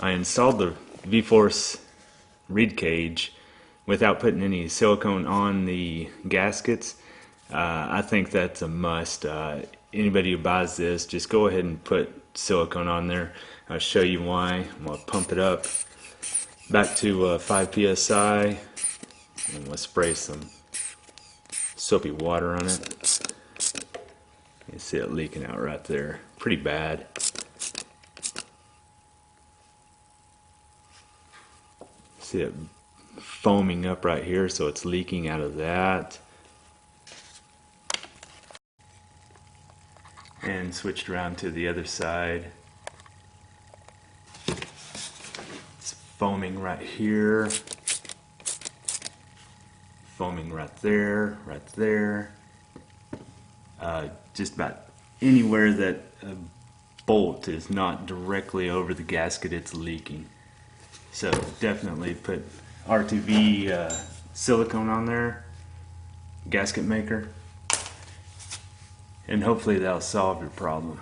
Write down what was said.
I installed the VForce Reed cage without putting any silicone on the gaskets. I think that's a must. Anybody who buys this, just go ahead and put silicone on there. I'll show you why. I'm going to pump it up back to 5 psi, and we'll spray some soapy water on it. You see it leaking out right there. Pretty bad. See it foaming up right here, so it's leaking out of that. And switched around to the other side. It's foaming right here. Foaming right there, right there. Just about anywhere that a bolt is not directly over the gasket, it's leaking. So definitely put R2V silicone on there, gasket maker, and hopefully that'll solve your problem.